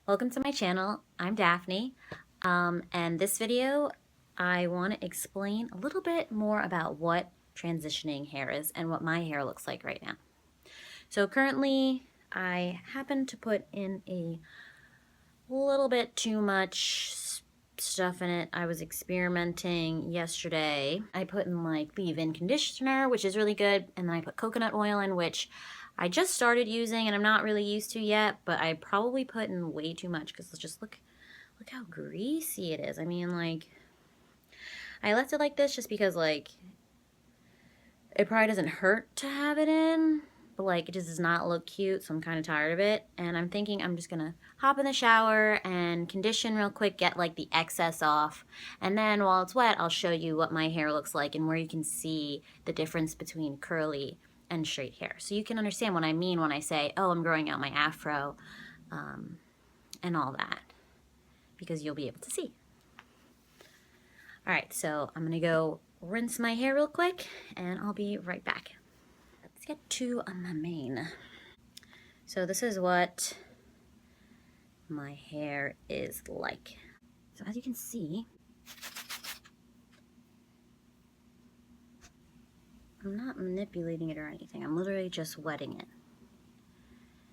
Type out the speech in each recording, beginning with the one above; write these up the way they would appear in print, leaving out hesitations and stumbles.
Welcome to my channel. I'm Daphne, and this video I want to explain a little bit more about what transitioning hair is and what my hair looks like right now. So currently I happen to put in a little bit too much stuff in it. I was experimenting yesterday. I put in like leave-in conditioner, which is really good, and then I put coconut oil in, which I just started using and I'm not really used to yet, but I probably put in way too much because just look how greasy it is. I mean, like, I left it like this just because, like, it probably doesn't hurt to have it in, but, like, it just does not look cute, so I'm kind of tired of it. And I'm thinking I'm just gonna hop in the shower and condition real quick, get, like, the excess off. And then while it's wet, I'll show you what my hair looks like and where you can see the difference between curly and straight hair. So you can understand what I mean when I say, oh, I'm growing out my afro, and all that, because you'll be able to see. All right, so I'm gonna go rinse my hair real quick and I'll be right back. Let's get to my mane. So this is what my hair is like. So as you can see, I'm not manipulating it or anything. I'm literally just wetting it.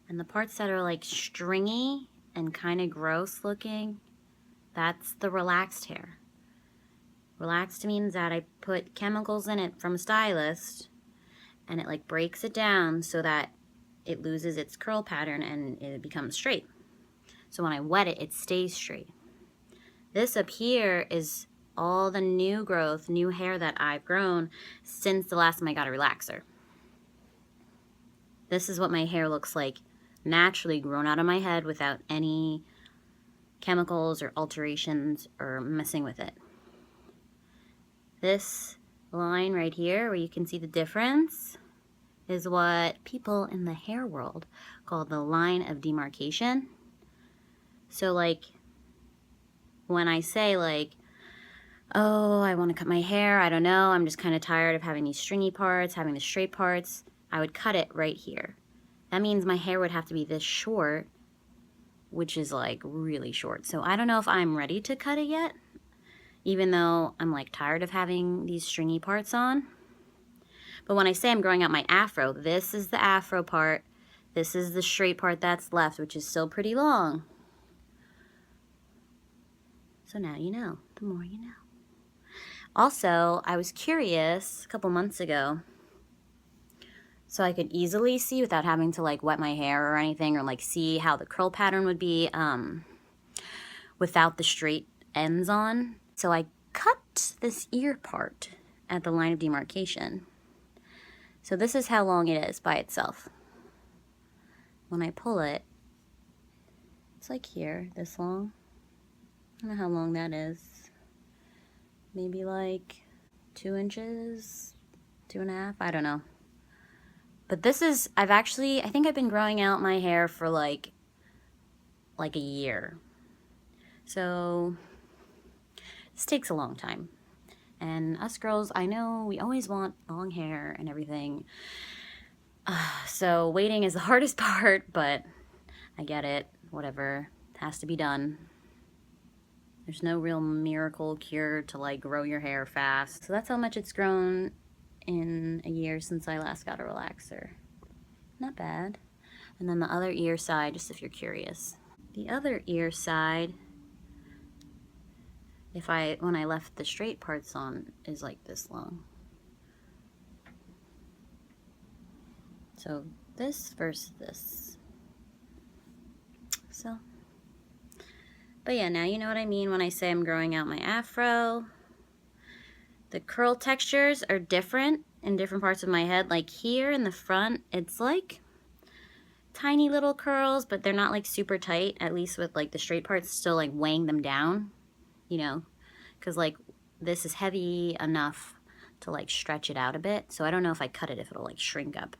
And the parts that are like stringy and kind of gross looking, that's the relaxed hair. Relaxed means that I put chemicals in it from a stylist and it like breaks it down so that it loses its curl pattern and it becomes straight. So when I wet it, it stays straight. This up here is all the new growth, new hair that I've grown since the last time I got a relaxer. This is what my hair looks like naturally grown out of my head without any chemicals or alterations or messing with it. This line right here where you can see the difference is what people in the hair world call the line of demarcation. So like when I say like, oh, I want to cut my hair, I don't know, I'm just kind of tired of having these stringy parts, having the straight parts, I would cut it right here. That means my hair would have to be this short, which is like really short. So I don't know if I'm ready to cut it yet, even though I'm like tired of having these stringy parts on. But when I say I'm growing out my afro, this is the afro part, this is the straight part that's left, which is still pretty long. So now you know, the more you know. Also, I was curious a couple months ago, so I could easily see without having to like wet my hair or anything, or like see how the curl pattern would be without the straight ends on. So I cut this ear part at the line of demarcation. So this is how long it is by itself. When I pull it, it's like here, this long. I don't know how long that is. Maybe like 2 inches, 2.5, I don't know. But this is, I think I've been growing out my hair for like a year. So this takes a long time. And us girls, I know we always want long hair and everything. So waiting is the hardest part, but I get it, whatever, it has to be done. There's no real miracle cure to like grow your hair fast. So that's how much it's grown in a year since I last got a relaxer. Not bad. And then the other ear side, just if you're curious. The other ear side, when I left the straight parts on, is like this long. So this versus this. So. But yeah, now you know what I mean when I say I'm growing out my afro. The curl textures are different in different parts of my head. Like here in the front, it's like tiny little curls, but they're not like super tight, at least with like the straight parts still like weighing them down, you know, because like this is heavy enough to like stretch it out a bit. So I don't know if I cut it, if it'll like shrink up.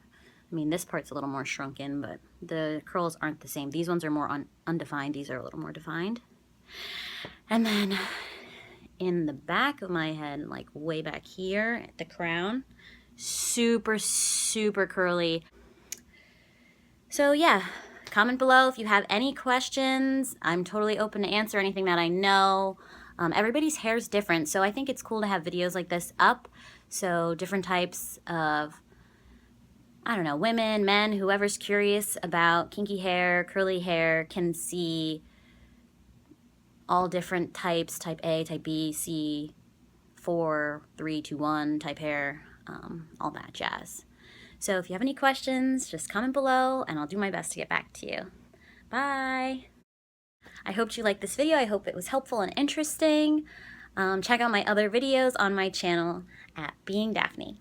I mean, this part's a little more shrunken, but the curls aren't the same. These ones are more undefined. These are a little more defined. And then in the back of my head, like way back here at the crown, super, super curly. So yeah, comment below if you have any questions. I'm totally open to answer anything that I know. Everybody's hair is different, so I think it's cool to have videos like this up, so different types of, I don't know, women, men, whoever's curious about kinky hair, curly hair, can see all different types, type A, type B, C, 4, 3, 2, 1 type hair, all that jazz. So if you have any questions, just comment below and I'll do my best to get back to you. Bye! I hope you liked this video. I hope it was helpful and interesting. Check out my other videos on my channel at BeingDaphne.